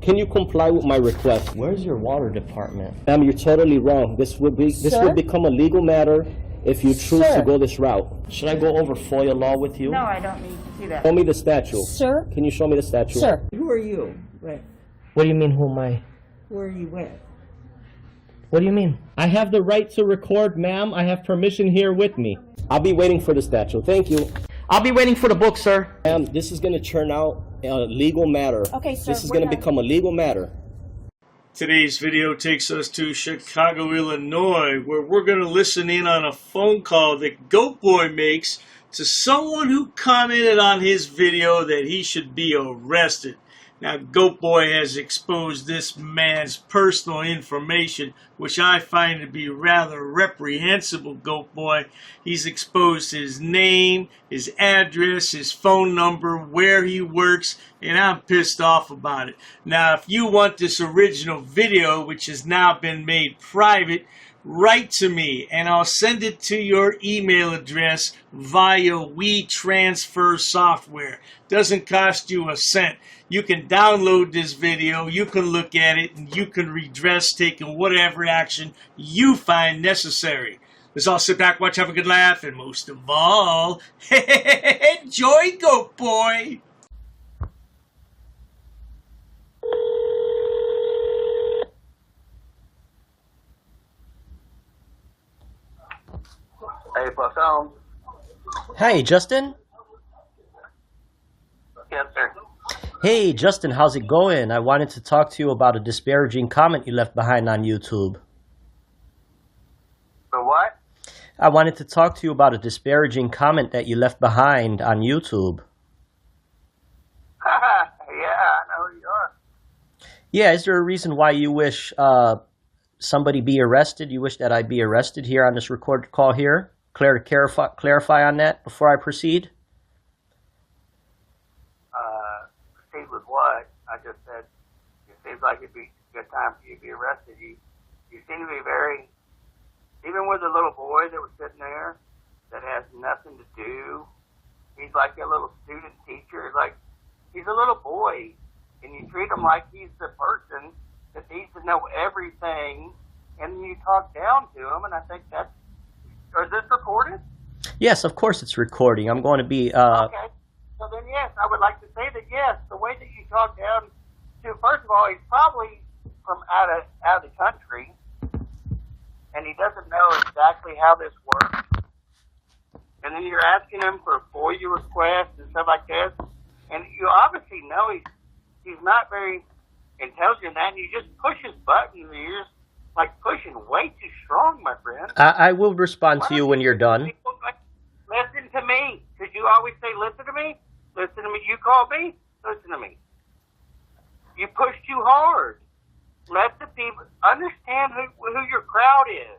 Can you comply with my request? Where's your water department? Ma'am, you're totally wrong. This would become a legal matter if you choose to go this route. Should I go over FOIA law with you? No, I don't need to do that. Show me the statute. Sir? Can you show me the statute? Sir. Who are you? Right. What do you mean, who am I? Who are you with? What do you mean? I have the right to record, ma'am. I have permission here with me. I'll be waiting for the statute. Thank you. I'll be waiting for the book, sir. Ma'am, this is going to turn out a legal matter. Okay, sir. This is going to become a legal matter. Today's video takes us to Chicago, Illinois, where we're going to listen in on a phone call that GoatBoy makes to someone who commented on his video that he should be arrested. Now, GoatBoy has exposed this man's personal information, which I find to be rather reprehensible, GoatBoy. He's exposed his name, his address, his phone number, where he works, and I'm pissed off about it. Now, if you want this original video, which has now been made private, write to me and I'll send it to your email address via WeTransfer software. Doesn't cost you a cent. You can download this video, you can look at it, and you can redress taking whatever action you find necessary. Let's all sit back, watch, have a good laugh, and most of all, enjoy GoatBoy! Hey, what's on? Hey, Justin? Yes, sir. Hey, Justin, how's it going? I wanted to talk to you about a disparaging comment you left behind on YouTube. For what? I wanted to talk to you about a disparaging comment that you left behind on YouTube. Yeah, I know who you are. Yeah, is there a reason why you wish somebody be arrested? You wish that I be arrested here on this recorded call here? Clarify on that before I proceed? Proceed with what? I just said it seems like it'd be a good time for you to be arrested. You seem to be very, even with the little boy that was sitting there that has nothing to do. He's like a little student teacher. Like, he's a little boy, and you treat him like he's the person that needs to know everything, and you talk down to him, and I think that's, is this recorded? Yes, of course it's recording. I'm going to be... Okay. So then, yes, I would like to say that, yes, the way that you talk down to, first of all, he's probably from out of the country, and he doesn't know exactly how this works. And then you're asking him for FOIA requests and stuff like this, and you obviously know he's not very intelligent, and you just push his buttons, and you're just like pushing way too strong, my friend. I will respond to you when you're done. Listen to me, because you always say, listen to me. Listen to me. You call me. Listen to me. You push too hard. Let the people understand who your crowd is.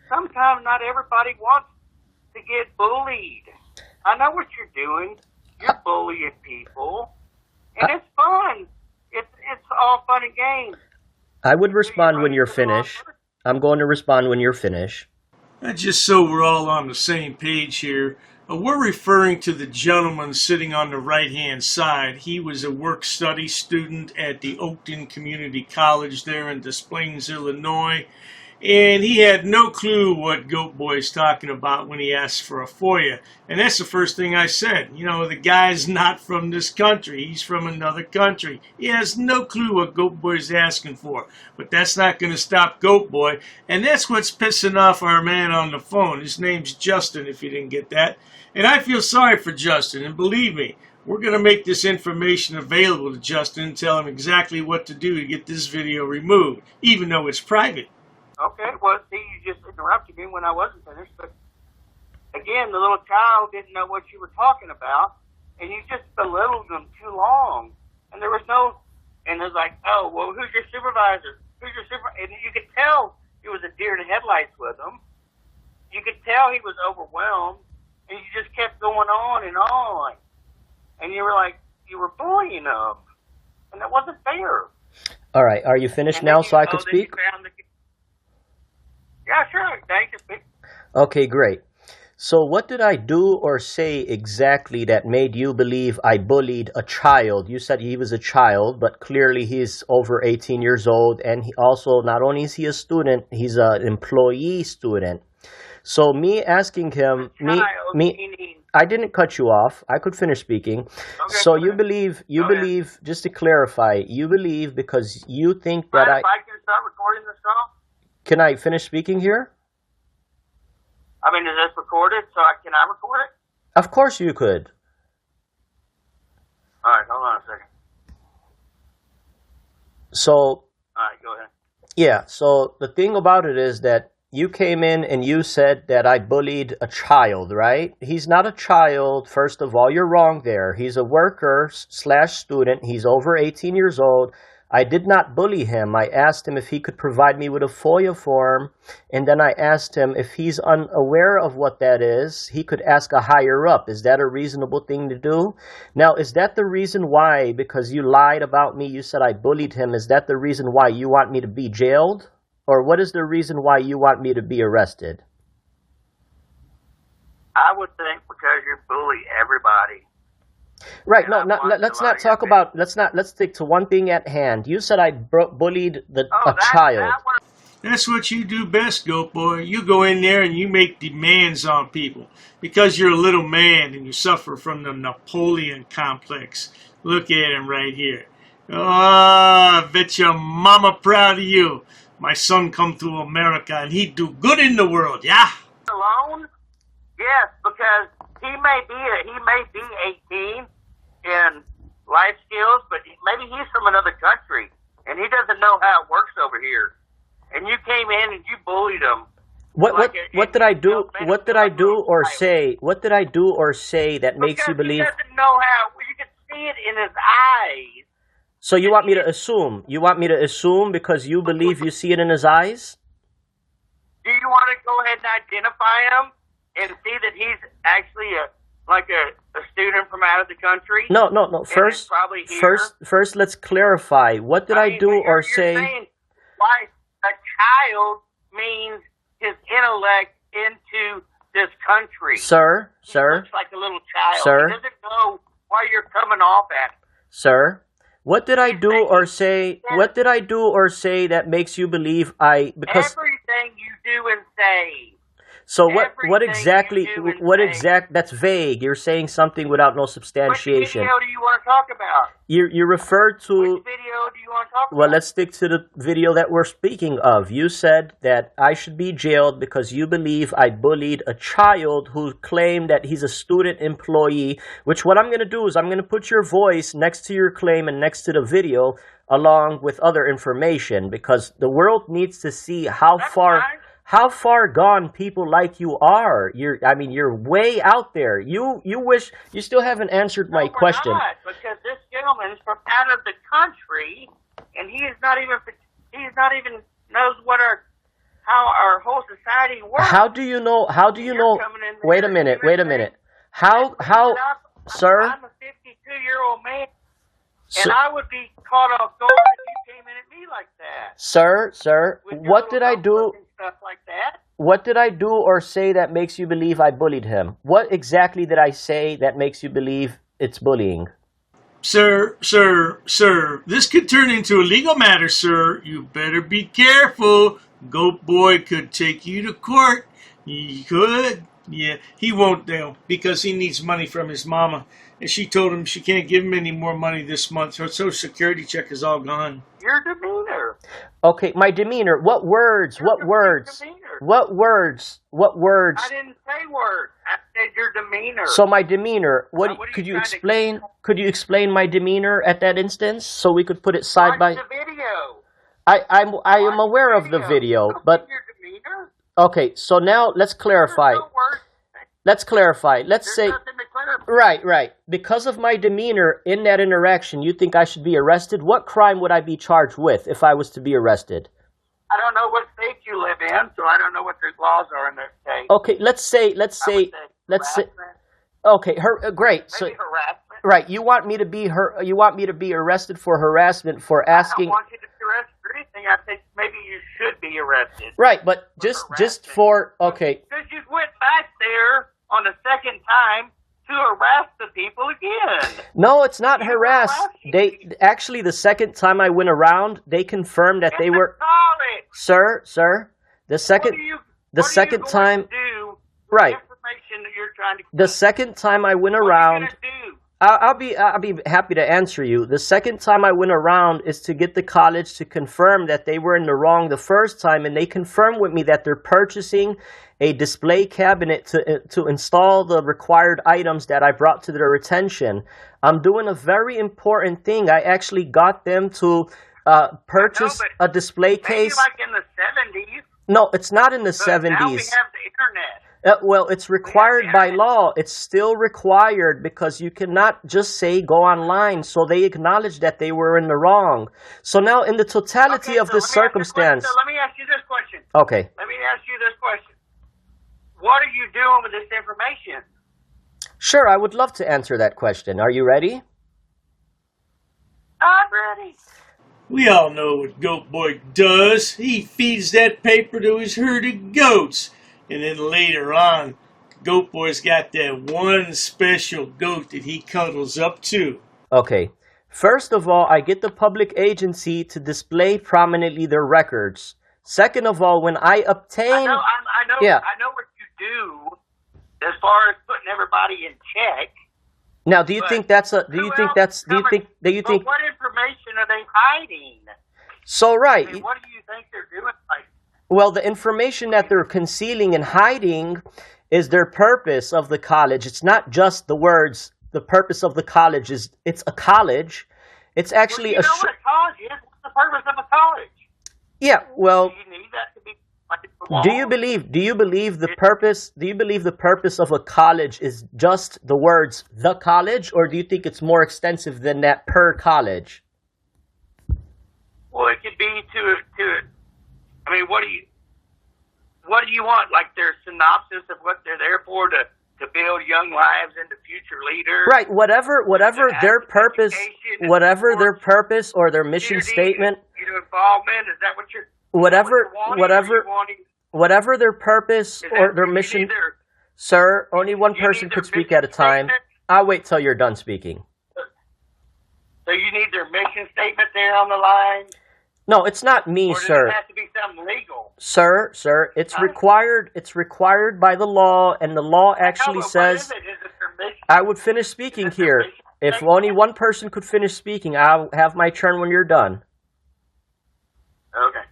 Sometimes not everybody wants to get bullied. I know what you're doing. You're bullying people, and it's fun. It's all fun and games. I would respond when you're finished. I'm going to respond when you're finished. Just so we're all on the same page here, we're referring to the gentleman sitting on the right-hand side. He was a work-study student at the Oakton Community College there in Des Plaines, Illinois, and he had no clue what GoatBoy's talking about when he asked for a FOIA. And that's the first thing I said. You know, the guy's not from this country. He's from another country. He has no clue what GoatBoy's asking for. But that's not going to stop GoatBoy. And that's what's pissing off our man on the phone. His name's Justin, if you didn't get that. And I feel sorry for Justin. And believe me, we're going to make this information available to Justin and tell him exactly what to do to get this video removed, even though it's private. Okay, well, see, you just interrupted me when I wasn't finished, but again, the little child didn't know what you were talking about, and you just belittled them too long, and there was no, and it was like, oh, well, who's your supervisor? Who's your supervisor? And you could tell it was a deer in the headlights with him. You could tell he was overwhelmed, and you just kept going on, and you were like, you were bullying him, and that wasn't fair. All right, are you finished now so I could speak? Yeah, sure. Thank you. Okay, great. So what did I do or say exactly that made you believe I bullied a child? You said he was a child, but clearly he's over 18 years old, and he also, not only is he a student, he's an employee student. So me asking him, I didn't cut you off. I could finish speaking. Okay, So you believe, just to clarify, you believe because you think that If I can start recording this call? Can I finish speaking here? I mean, is this recorded? Can I record it? Of course you could. All right, hold on a second. So, All right, go ahead. yeah, so the thing about it is that you came in and you said that I bullied a child, right? He's not a child. First of all, you're wrong there. He's a worker slash student. He's over 18 years old. I did not bully him. I asked him if he could provide me with a FOIA form, and then I asked him if he's unaware of what that is, he could ask a higher up. Is that a reasonable thing to do? Now, is that the reason why, because you lied about me, you said I bullied him, is that the reason why you want me to be jailed? Or what is the reason why you want me to be arrested? I would think because you bully everybody. Right. And No, I no, want let's to not lie talk your about, let's stick to one thing at hand. You said I bullied a child. That's what you do best, Goat Boy. You go in there and you make demands on people because you're a little man and you suffer from the Napoleon complex. Look at him right here. Oh, I bet your mama proud of you. My son come to America and he do good in the world, yeah? Alone? Yes, because he may be 18 in life skills, but maybe he's from another country and he doesn't know how it works over here. And you came in and you bullied him. What did I do? What did I do or say? What did I do or say that makes you believe? He doesn't know how. You can see it in his eyes. So you want me to assume? You want me to assume because you believe you see it in his eyes? Do you want to go ahead and identify him and see that he's actually a student from out of the country? No. First, let's clarify. What did I do or say? Why a child means his intellect into this country. Sir. He looks like a little child. Sir. He doesn't know why you're coming off at him. Sir, what did I do or say? What did I do or say that makes you believe because everything you do and say. So what exactly? That's vague. You're saying something without no substantiation. Which video do you want to talk about? You referred to. Which video do you want to talk about? Well, let's stick to the video that we're speaking of. You said that I should be jailed because you believe I bullied a child who claimed that he's a student employee, which what I'm going to do is I'm going to put your voice next to your claim and next to the video along with other information because the world needs to see how far gone people like you are. You're way out there. You wish you still haven't answered my question. Not, because this gentleman is from out of the country, and he is not even knows how our whole society works. How do you know? Wait a minute. How, sir? I'm a 52-year-old man, and I would be caught off guard if you came in at me like that. Sir, what did I do? Stuff like that. What did I do or say that makes you believe I bullied him? What exactly did I say that makes you believe it's bullying? Sir, this could turn into a legal matter, sir. You better be careful. Goat Boy could take you to court. He could. Yeah, he won't though, because he needs money from his mama. And she told him she can't give him any more money this month. Her social security check is all gone. Your demeanor. Okay, my demeanor. What words? Demeanor. What words? I didn't say words. I said your demeanor. So my demeanor. Could you explain? Could you explain my demeanor at that instance so we could put it side by? Watch the video. I am aware of the video, but your demeanor. okay. So now let's clarify. There's no words. Let's clarify. Let's say. Nothing to clarify. Right. Because of my demeanor in that interaction, you think I should be arrested? What crime would I be charged with if I was to be arrested? I don't know what state you live in, so I don't know what the laws are in their state. Okay, let's say. Okay, great. Maybe So harassment. right, you want me to be arrested for harassment for asking. I don't want you to be arrested for anything. I think maybe you should be arrested. Right, but just for okay. Because you went back there on the second time to harass the people again. No, it's not You harass. harassing They people. actually, the second time I went around, they confirmed that they were. College. Sir, the second time, to do with right. the information that you're trying to The get? second time I went What are around, you gonna do? I'll be happy to answer you. The second time I went around is to get the college to confirm that they were in the wrong the first time, and they confirmed with me that they're purchasing a display cabinet to install the required items that I brought to their attention. I'm doing a very important thing. I actually got them to purchase a display Maybe case. like in the 70s. No, it's not in the But now we 70s. have the internet. Well, it's required by law. It's still required because you cannot just say go online. So they acknowledge that they were in the wrong. So now, in the totality of this circumstance, Let me ask you this question. okay, Let me ask you this question. What are you doing with this information? sure, I would love to answer that question. Are you ready? I'm ready. We all know what GoatBoy does. He feeds that paper to his herd of goats. And then later on, GoatBoy's got that one special goat that he cuddles up to. Okay. First of all, I get the public agency to display prominently their records. Second of all, when I obtain, I know Yeah. I know what you do as far as putting everybody in check. now, do you But think that's a? Do you think that's? Do you think? Do you But think? what information are they hiding? So right. I mean, what do you think they're doing? Like, Well, the information that they're concealing and hiding is their purpose of the college. It's not just the words. The purpose of the college is it's a college. It's actually well, you know what a college is? What's the purpose of a college? yeah. Well, Do you need that to be like the law? do you believe the purpose? Do you believe the purpose of a college is just the words the college, or do you think it's more extensive than that per college? Well, it could be to. I mean, what do you want? Like their synopsis of what they're there for to build young lives into future leaders. Right. Whatever their purpose, education, whatever their sports, purpose or their mission community, statement, involvement. Is that what you're? whatever wanting? whatever their purpose Is or that their what you mission. need their- Sir, only one you need person their could speak mission at a time. statement? I'll wait till you're done speaking. So you need their mission statement there on the line, No, it's not me, or does sir. it have to be something legal? Sir, it's Huh? required. It's required by the law, and the law actually What says. is it? Is it their mission? I would finish speaking Is it their here. mission If statement? only one person could finish speaking, I'll have my turn when you're done. Okay.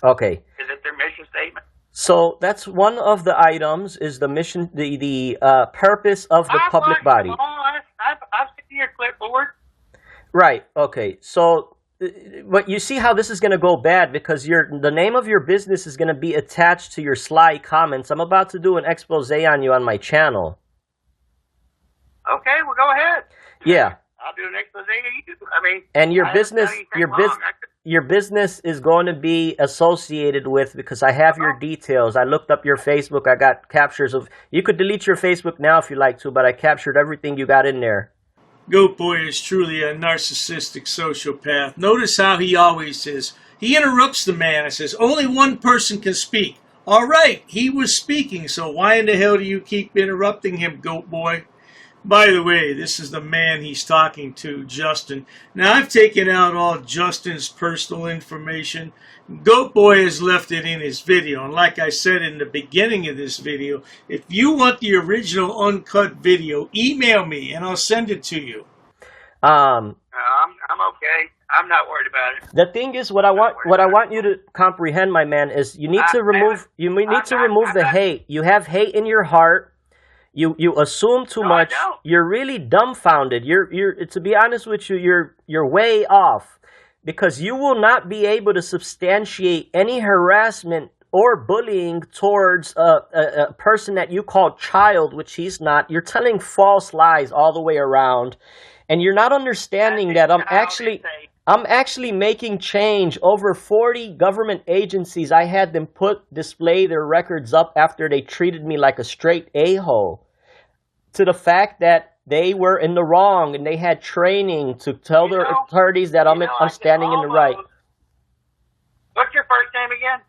Okay. Is it their mission statement? So that's one of the items is the mission, the purpose of the I've public watched body. them all. I've seen your clipboard. Right. Okay. So, but you see how this is going to go bad because the name of your business is going to be attached to your sly comments. I'm about to do an expose on you on my channel. Okay, well, go ahead. Yeah. I'll do an expose on you. I mean, And your I haven't business, done anything wrong. your business is going to be associated with because I have your details. I looked up your Facebook. I got captures of. You could delete your Facebook now if you like to, but I captured everything you got in there. GoatBoy is truly a narcissistic sociopath. Notice how he always says, he interrupts the man and says, only one person can speak. All right, he was speaking, so why in the hell do you keep interrupting him, GoatBoy? By the way, this is the man he's talking to, Justin. Now, I've taken out all Justin's personal information. GoatBoy has left it in his video. And like I said in the beginning of this video, if you want the original uncut video, email me and I'll send it to you. Um, I'm okay. I'm not worried about it. The thing is, what I want you to comprehend, my man, is you need to remove the hate. You have hate in your heart. You assume too much. I don't. You're really dumbfounded. You're to be honest with you, you're way off because you will not be able to substantiate any harassment or bullying towards a person that you call child, which he's not. You're telling false lies all the way around, and you're not understanding that I'm actually making change. Over 40 government agencies, I had them display their records up after they treated me like a straight a-hole. To the fact that they were in the wrong and they had training to tell their authorities that I'm standing in the right. What's your first name again?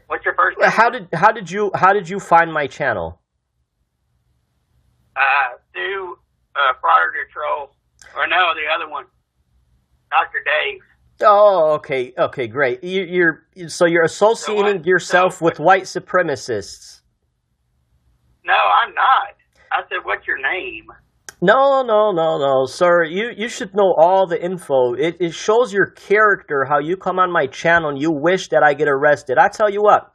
What's your first name? How did you find my channel? Through Frauditor Troll, or no, the other one, Dr. Dave. Oh, okay, great. You're associating yourself with white supremacists. No, I'm not. I said, what's your name? No, sir. You should know all the info. It shows your character, how you come on my channel and you wish that I get arrested. I tell you what,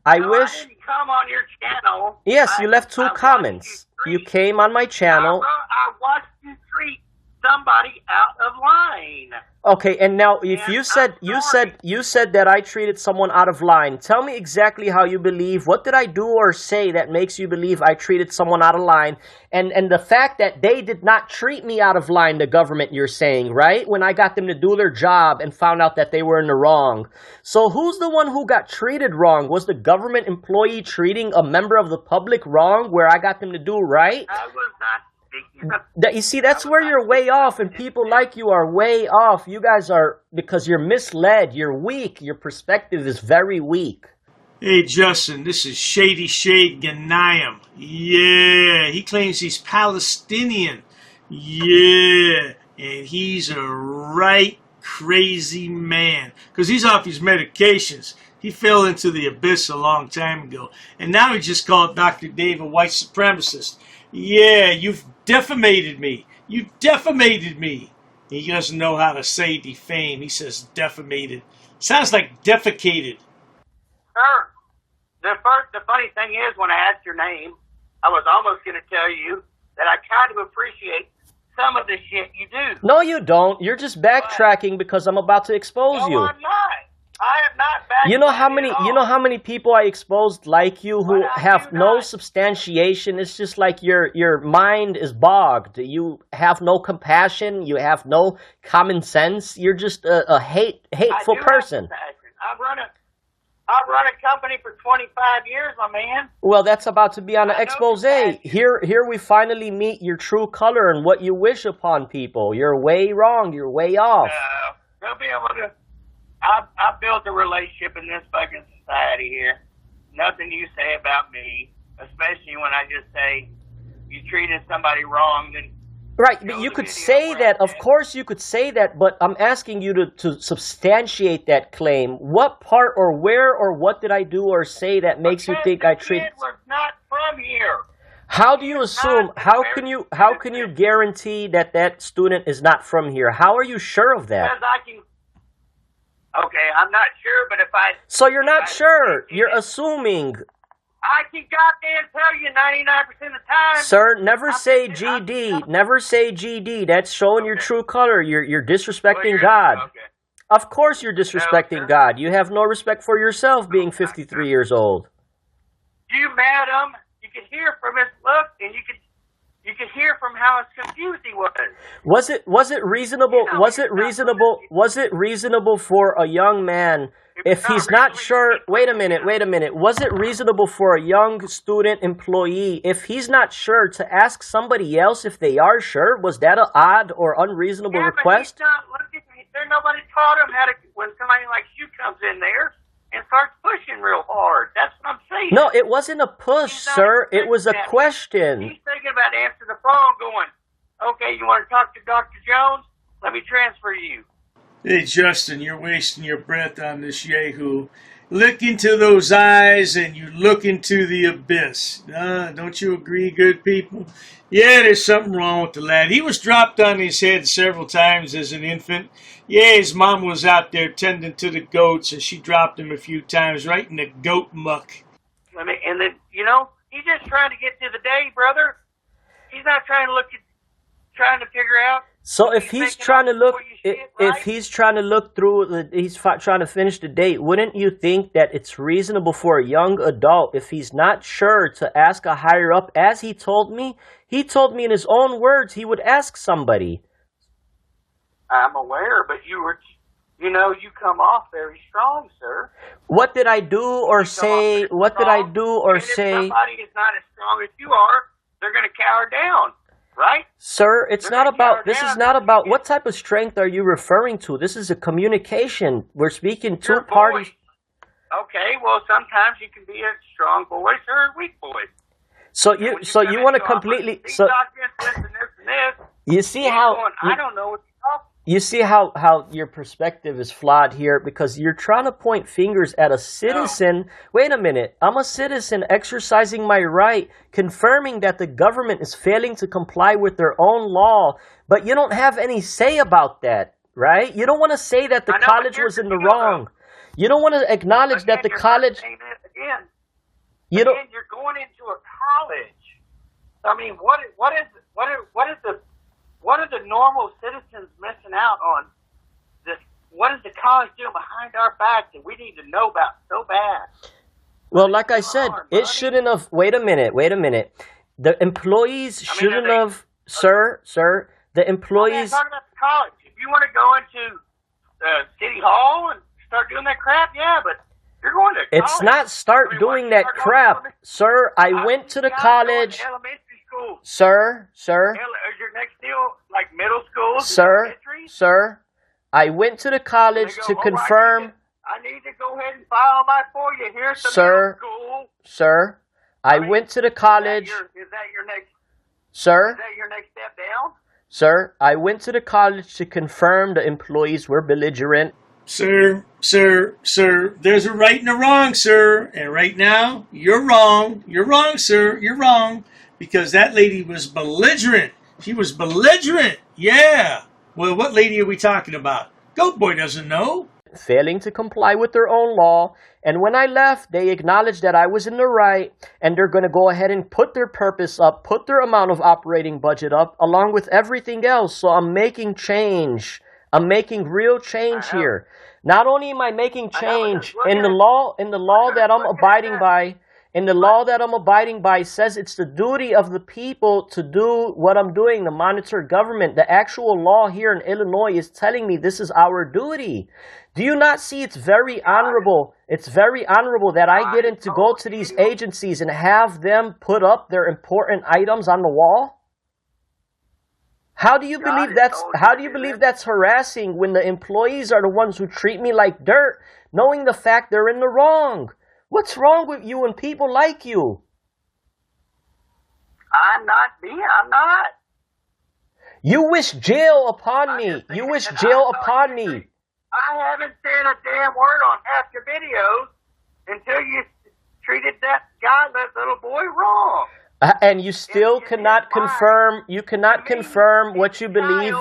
I wish. I didn't come on your channel. Yes, you left two comments. You came on my channel. I watched you treat somebody out of line. Okay, and now if you said that I treated someone out of line, tell me exactly how you believe. What did I do or say that makes you believe I treated someone out of line? And the fact that they did not treat me out of line, the government, you're saying, right? When I got them to do their job and found out that they were in the wrong. So who's the one who got treated wrong? Was the government employee treating a member of the public wrong where I got them to do right? I was not. You see, that's where you're way off, and people like you are way off. You guys are, because you're misled, you're weak, your perspective is very weak. Hey, Justin, this is Shady Shade Ghanayim. Yeah, he claims he's Palestinian. Yeah, and he's a right crazy man, because he's off his medications. He fell into the abyss a long time ago, and now he just called Dr. Dave a white supremacist. Yeah, you've defamated me. You defamated me. He doesn't know how to say defame. He says defamated. Sounds like defecated. Sir, the funny thing is, when I asked your name, I was almost going to tell you that I kind of appreciate some of the shit you do. No, you don't. You're just backtracking because I'm about to expose you. No, I'm not. I am not backtracking. You know how many people I exposed like you who have no substantiation? It's just like your mind is bogged. You have no compassion. You have no common sense. You're just a hateful person. I've run a company for 25 years, my man. Well, that's about to be on an expose. Here we finally meet your true color and what you wish upon people. You're way wrong. You're way off. They'll be able to. I built a relationship in this fucking society here. Nothing you say about me, especially when I just say you treated somebody wrong, then. Right, but you could say that, of course you could say that, but I'm asking you to substantiate that claim. What part or where or what did I do or say that makes you think I treated... The kid was not from here. How do you assume, how can you guarantee that student is not from here? How are you sure of that? Because I can... Okay, I'm not sure, but if I... So you're not sure, you're assuming... I can goddamn tell you 99% of the time. Sir, never say GD. Never say GD. That's showing your true color. You're disrespecting God. Okay. Of course you're disrespecting God. You have no respect for yourself being 53 years old. You met him. You could hear from his look, and you could hear from how confused he was. Was it reasonable? Was it reasonable for a young man? If he's not sure, wait a minute. Was it reasonable for a young student employee, if he's not sure, to ask somebody else if they are sure? Was that an odd or unreasonable request? Nobody taught him how to, when somebody like you comes in there and starts pushing real hard. That's what I'm saying. No, it wasn't a push, sir. It was a question. He's thinking about answering the phone going, okay, you want to talk to Dr. Jones? Let me transfer you. Hey, Justin, you're wasting your breath on this yahoo. Look into those eyes and you look into the abyss. Don't you agree, good people? Yeah, there's something wrong with the lad. He was dropped on his head several times as an infant. Yeah, his mom was out there tending to the goats and she dropped him a few times right in the goat muck. And then, he's just trying to get to the day, brother. He's not trying to figure out. So if he's trying to look, he's trying to finish the date, wouldn't you think that it's reasonable for a young adult, if he's not sure, to ask a higher up? As he told me in his own words, he would ask somebody. I'm aware, but you come off very strong, sir. What did I do or say? What did I do or say? If somebody is not as strong as you are, they're going to cower down. Right? Sir, this is not about, what type of strength are you referring to? This is a communication. We're speaking two parties. Okay, well, sometimes you can be a strong voice or a weak voice. So you want to completely so this and this. you see how I don't know what you're talking. you see how your perspective is flawed here because you're trying to point fingers at a citizen. No. Wait a minute. I'm a citizen exercising my right, confirming that the government is failing to comply with their own law, but you don't have any say about that, right? You don't want to say that the college was in the wrong. You don't want to acknowledge that the college... You're going into a college. I mean, what are the normal citizens missing out on? This? What is the college doing behind our back that we need to know about so bad? Well, like I said, it shouldn't have... Wait a minute. The employees shouldn't have... Sir, the employees... I'm talking about the college. If you want to go into City Hall and start doing that crap, yeah, but you're going to college. It's not doing that crap. Sir, I went to the college. Elementary school. Sir. Is your next deal like middle school? Sir, I went to the college to confirm. I need to go ahead and file my FOIA. Here's the middle school. Sir, I went to the college. Is that your next? Sir. Is that your next step down? Sir, I went to the college to confirm the employees were belligerent. Sir, there's a right and a wrong, sir. And right now, you're wrong. You're wrong, sir. You're wrong. Because that lady was belligerent. She was belligerent. Yeah. Well, what lady are we talking about? GoatBoy doesn't know. Failing to comply with their own law. And when I left, they acknowledged that I was in the right. And they're going to go ahead and put their purpose up, put their amount of operating budget up, along with everything else. So I'm making change. I'm making real change here. Not only am I making change in the law that I'm abiding by, in the law that I'm abiding by says it's the duty of the people to do what I'm doing, to monitor government. The actual law here in Illinois is telling me this is our duty. Do you not see it's very honorable? It's very honorable that I get to go to these agencies and have them put up their important items on the wall? How do you believe that's harassing when the employees are the ones who treat me like dirt, knowing the fact they're in the wrong? What's wrong with you and people like you? I'm not. You wish jail upon me. You wish jail upon me. I haven't said a damn word on half your videos until you treated that guy, that little boy, wrong. And you still cannot confirm. You cannot confirm what you believe.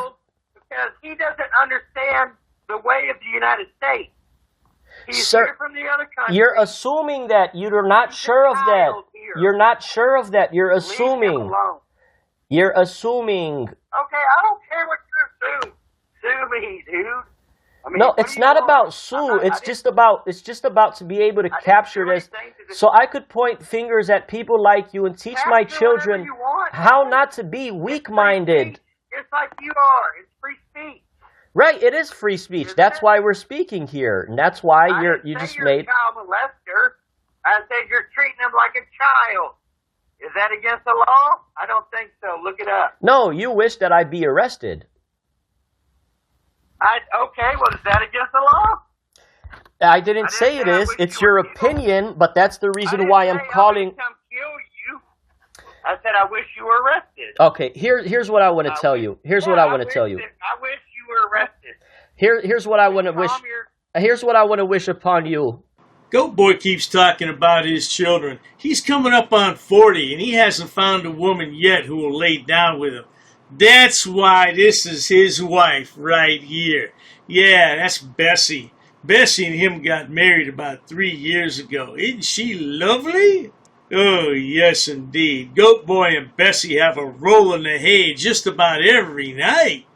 Because he doesn't understand the way of the United States. He's Sir, here from the other country. You're assuming that. You're not sure of that. You're not sure of that. You're assuming. Leave him alone. You're assuming. Okay, I don't care what you assume. Sue me, dude. I mean, no, it's not about sue. It's just about to be able to capture this, so I could point fingers at people like you and teach my children how not to be weak-minded. Just like you are. It's free speech. Right, it is free speech. That's why we're speaking here, and that's why you just made. A child molester. I said you're treating him like a child. Is that against the law? I don't think so. Look it up. No, you wish that I be arrested. Okay, well, is that against the law? I didn't say it is. It's your opinion, but that's the reason why I'm calling. I didn't come kill you. I said I wish you were arrested. Okay, here's what I want to tell you. Here's what I want to tell you. I wish you were arrested. Here's what I want to wish. Here's what I want to wish upon you. GoatBoy keeps talking about his children. He's coming up on 40, and he hasn't found a woman yet who will lay down with him. That's why this is his wife right here. Yeah, that's Bessie. Bessie and him got married about 3 years ago. Isn't she lovely? Oh, yes, indeed. GoatBoy and Bessie have a roll in the hay just about every night.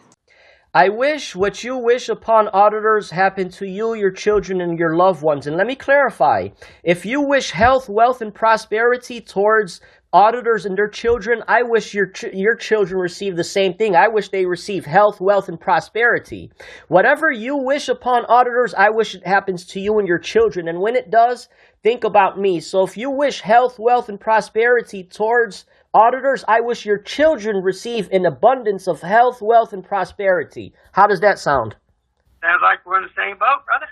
I wish what you wish upon auditors happen to you, your children, and your loved ones. And let me clarify. If you wish health, wealth, and prosperity towards auditors and their children, I wish your children receive the same thing. I wish they receive health, wealth, and prosperity. Whatever you wish upon auditors, I wish it happens to you and your children. And when it does, think about me. So if you wish health, wealth, and prosperity towards auditors, I wish your children receive an abundance of health, wealth, and prosperity. How does that sound? Sounds like we're in the same boat, brother.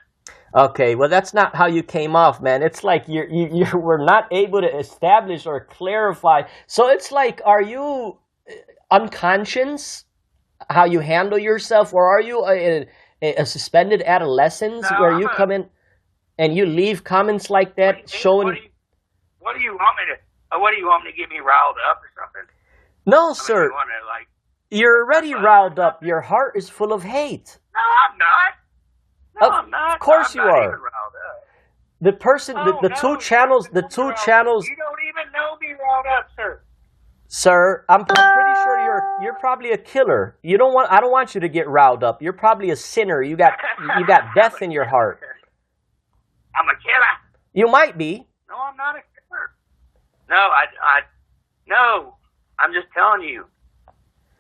Okay, well, that's not how you came off, man. It's like you were not able to establish or clarify. So it's like, are you unconscious how you handle yourself, or are you a suspended adolescence No, where you come in and you leave comments like that showing? What do you want me to? What do you want me to get me riled up or something? No, I mean, sir. you want to, like, You're already riled up. Your heart is full of hate. no, I'm not. No, I'm not. Of course I'm you not are. even riled up. The person, Oh, the no, two you channels, don't even know You don't even know me riled up, sir. Sir, I'm pretty sure you're probably a killer. I don't want you to get riled up. You're probably a sinner. You got death in your heart. I'm a killer. You might be. No, I'm not a killer. No, no. I'm just telling you.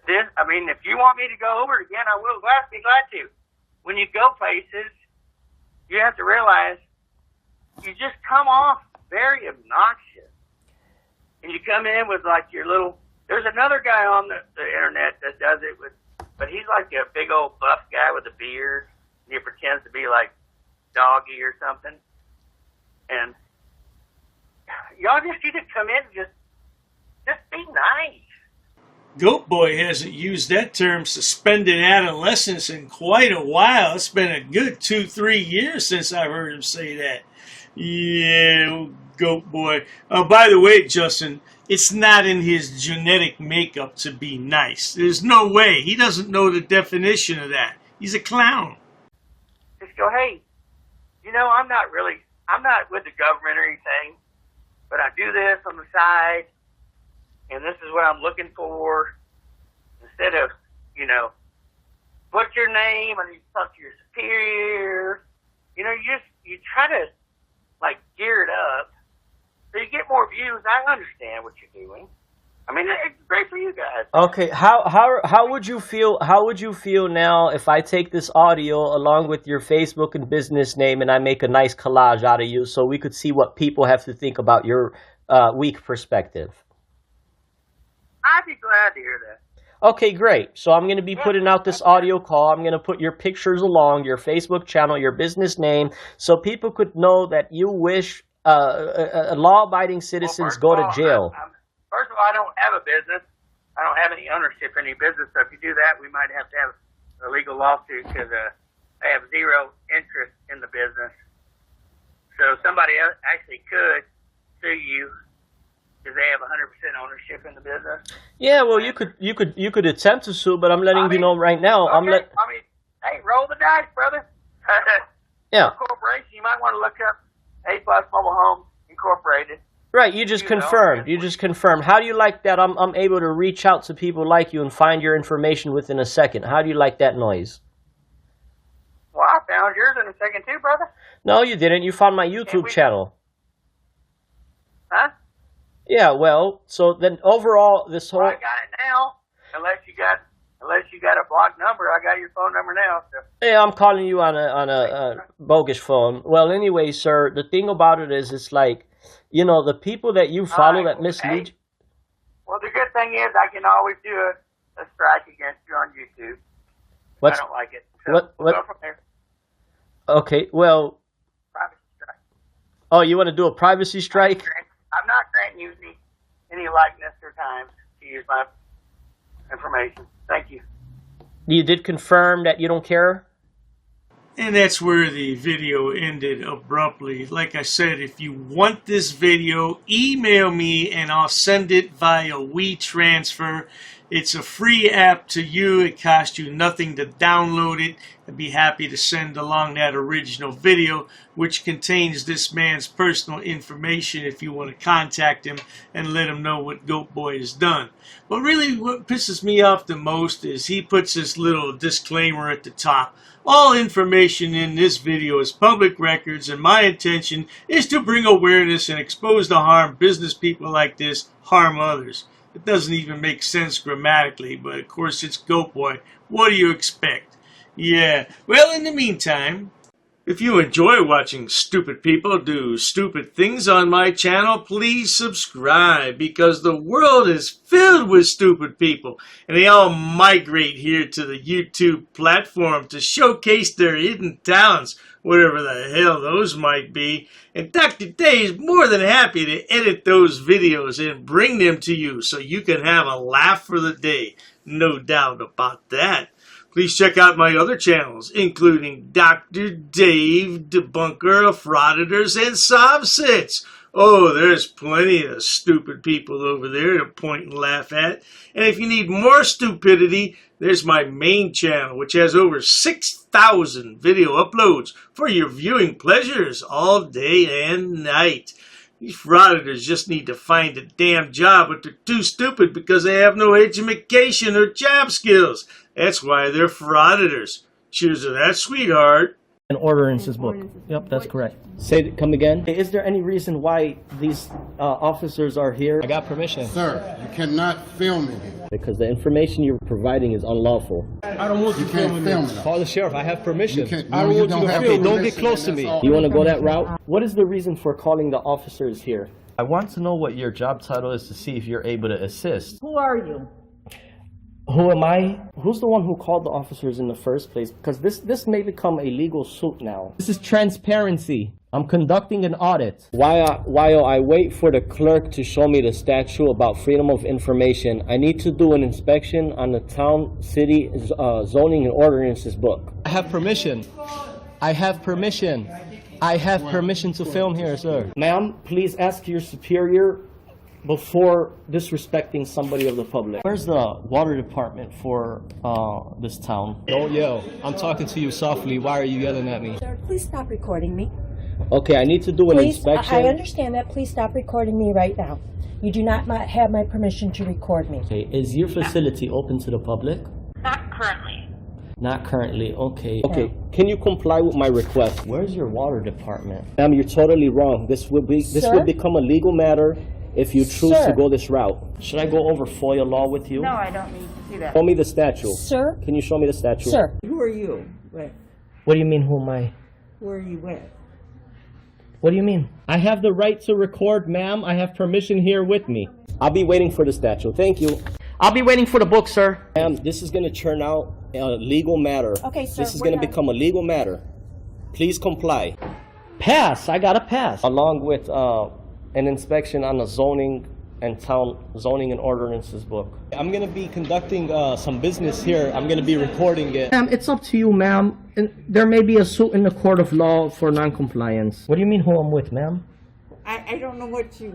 If you want me to go over it again, I will be glad to. When you go places, you have to realize you just come off very obnoxious. And you come in with like your little, there's another guy on the internet that does it but he's like a big old buff guy with a beard, and he pretends to be like Doggy or something. And y'all just need to come in and just be nice. GoatBoy hasn't used that term suspended adolescence in quite a while. It's been a good 2-3 years since I've heard him say that. Yeah, GoatBoy. By the way, Justin, it's not in his genetic makeup to be nice. There's no way. He doesn't know the definition of that. He's a clown. Just go, hey, I'm not with the government or anything, but I do this on the side, and this is what I'm looking for. Instead of, put your name and you talk to your superior, you try to, like, gear it up so you get more views. I understand what you're doing. I mean, it's great for you guys. Okay, how would you feel? How would you feel now if I take this audio along with your Facebook and business name and I make a nice collage out of you so we could see what people have to think about your weak perspective? I'd be glad to hear that. Okay, great. So I'm going to be putting out this audio call. I'm going to put your pictures along, your Facebook channel, your business name, so people could know that you wish law-abiding citizens go to jail. First of all, I don't have a business. I don't have any ownership in any business. So if you do that, we might have to have a legal lawsuit because I have zero interest in the business. So somebody else actually could sue you because they have 100% ownership in the business. Yeah, well, you could attempt to sue, but I'm letting you know right now. Okay, hey, roll the dice, brother. Yeah. Corporation, you might want to look up A+ Mobile Home Incorporated. Right, you just confirmed. You just confirmed. How do you like that? I'm able to reach out to people like you and find your information within a second. How do you like that noise? Well, I found yours in a second too, brother. No, you didn't. You found my YouTube channel. Huh? Yeah, well, so then overall, this whole... Well, I got it now. Unless you got a blocked number, I got your phone number now. So. Yeah, I'm calling you on a bogus phone. Well, anyway, sir, the thing about it is, it's like, the people that you follow that mislead... Well, the good thing is I can always do a strike against you on YouTube. I don't like it. So we'll go from there. Okay, well... Privacy strike. Oh, you want to do a privacy strike? I'm not granting you any likeness or time to use my information. Thank you. You did confirm that you don't care? And that's where the video ended abruptly. Like I said, if you want this video, email me and I'll send it via WeTransfer. It's a free app to you. It costs you nothing to download it. I'd be happy to send along that original video, which contains this man's personal information if you want to contact him and let him know what GoatBoy has done. But really what pisses me off the most is he puts this little disclaimer at the top. All information in this video is public records, and my intention is to bring awareness and expose the harm business people like this harm others. It doesn't even make sense grammatically, but of course it's GoatBoy. What do you expect? Yeah, well, in the meantime, If you enjoy watching stupid people do stupid things on my channel, please subscribe, because the world is filled with stupid people, and they all migrate here to the YouTube platform to showcase their hidden talents, whatever the hell those might be. And Dr. Day is more than happy to edit those videos and bring them to you so you can have a laugh for the day. No doubt about that. Please check out my other channels, including Dr. Dave, debunker of frauditors and sob-sits. Oh, there's plenty of stupid people over there to point and laugh at. And if you need more stupidity, there's my main channel, which has over 6,000 video uploads for your viewing pleasures all day and night. These frauditors just need to find a damn job, but they're too stupid because they have no education or job skills. That's why they're frauditors. Cheers to that, sweetheart. An ordinances book. Yep, that's correct. Come again? Is there any reason why these officers are here? I got permission. Sir, you cannot film in here. Because the information you're providing is unlawful. I don't want you filming me. Call the sheriff. I have permission. I don't want you to film. Don't get close to me. You want to go that route? What is the reason for calling the officers here? I want to know what your job title is to see if you're able to assist. Who are you? Who am I? Who's the one who called the officers in the first place? Because this may become a legal suit now. This is transparency. I'm conducting an audit. While I wait for the clerk to show me the statute about freedom of information, I need to do an inspection on the town, city, zoning and ordinances book. I have permission. I have permission. I have permission to film here, sir. Ma'am, please ask your superior before disrespecting somebody of the public. Where's the water department for this town? Don't yell. I'm talking to you softly. Why are you yelling at me? Sir, please stop recording me. Okay, I need to do an inspection. I understand that. Please stop recording me right now. You do not have my permission to record me. Okay, is your facility open to the public? Not currently. Not currently, okay. Okay, can you comply with my request? Where's your water department? Ma'am, you're totally wrong. This will become a legal matter if you choose to go this route. Should I go over FOIA law with you? No, I don't need to see that. Show me the statute. Sir? Can you show me the statute? Sir. Who are you with? What do you mean, who am I? Who are you with? What do you mean? I have the right to record, ma'am. I have permission here with me. I'll be waiting for the statute. Thank you. I'll be waiting for the book, sir. Ma'am, this is going to turn out a legal matter. Okay, sir. This is going to become a legal matter. Please comply. Pass. I got a pass. Along with an inspection on the zoning and town zoning and ordinances book. I'm going to be conducting some business here. I'm going to be recording it. Ma'am, it's up to you, ma'am. There may be a suit in the court of law for non-compliance. What do you mean who I'm with, ma'am? I don't know what you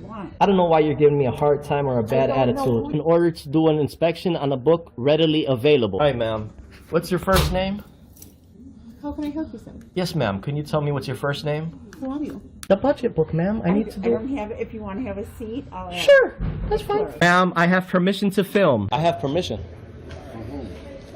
want. I don't know why you're giving me a hard time or a bad attitude. In order to do an inspection on a book readily available. All right, ma'am. What's your first name? How can I help you, sir? Yes, ma'am. Can you tell me what's your first name? Who are you? The budget book, ma'am. I need to do. I don't have. If you want to have a seat, I'll ask. Sure, that's fine. Ma'am, I have permission to film. I have permission.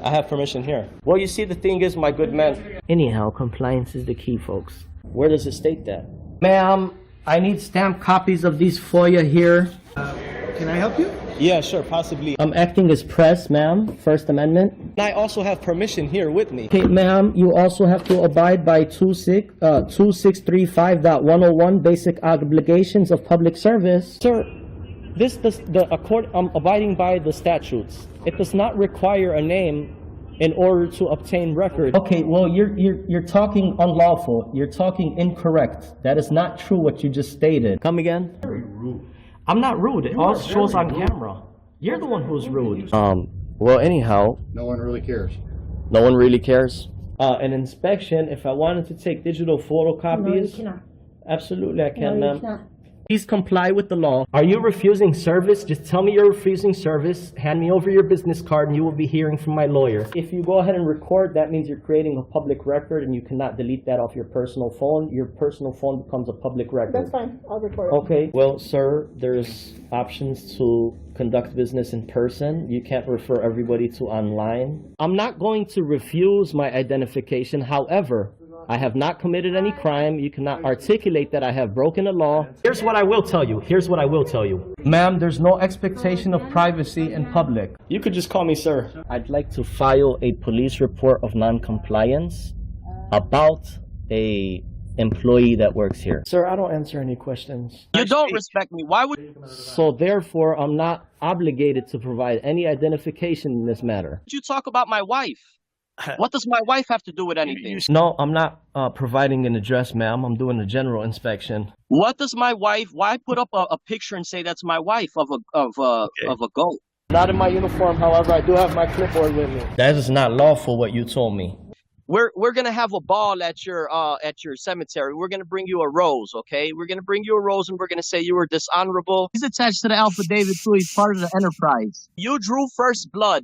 I have permission here. Well, you see, the thing is, my good man. Anyhow, compliance is the key, folks. Where does it state that? Ma'am, I need stamped copies of these FOIA here. Can I help you? Yeah, sure, possibly. I'm acting as press, ma'am. First Amendment. And I also have permission here with me. Okay, ma'am, you also have to abide by 2635.101 basic obligations of public service. Sir, I'm abiding by the statutes. It does not require a name in order to obtain record. Okay, well, you're talking unlawful. You're talking incorrect. That is not true what you just stated. Come again? Very rude. I'm not rude. It all shows on camera. You're the one who's rude. Well, anyhow. No one really cares. No one really cares? An inspection, if I wanted to take digital photocopies. No, you cannot. Absolutely, I can, No, ma'am. you cannot. Please comply with the law. Are you refusing service? Just tell me you're refusing service. Hand me over your business card and you will be hearing from my lawyer. If you go ahead and record, that means you're creating a public record and you cannot delete that off your personal phone. Your personal phone becomes a public record. That's fine. I'll record it. Okay. Well, sir, there's options to conduct business in person. You can't refer everybody to online. I'm not going to refuse my identification. However, I have not committed any crime. You cannot articulate that I have broken a law. Here's what I will tell you. Ma'am, there's no expectation of privacy in public. You could just call me sir. I'd like to file a police report of non-compliance about a employee that works here. Sir, I don't answer any questions. You don't respect me. Why would So therefore, I'm not obligated to provide any identification in this matter. you talk about my wife? What does my wife have to do with anything? No, I'm not providing an address, ma'am. I'm doing a general inspection. What does my wife? Why put up a picture and say that's my wife of a goat? Not in my uniform, however, I do have my clipboard with me. That is not lawful, what you told me. We're gonna have a ball at your cemetery. We're gonna bring you a rose, okay? We're gonna bring you a rose, and we're gonna say you were dishonorable. He's attached to the affidavit too. He's part of the enterprise. You drew first blood,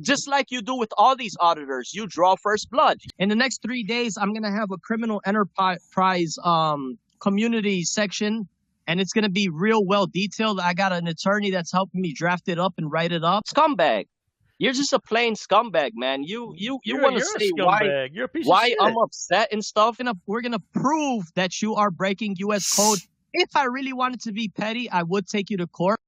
just like you do with all these auditors. You draw first blood. In the next 3 days, I'm gonna have a criminal enterprise community section, and it's gonna be real well detailed. I got an attorney that's helping me draft it up and write it up. Scumbag. You're just a plain scumbag, man. You want to say why I'm upset and stuff. We're gonna prove that you are breaking U.S. code. If I really wanted to be petty, I would take you to court.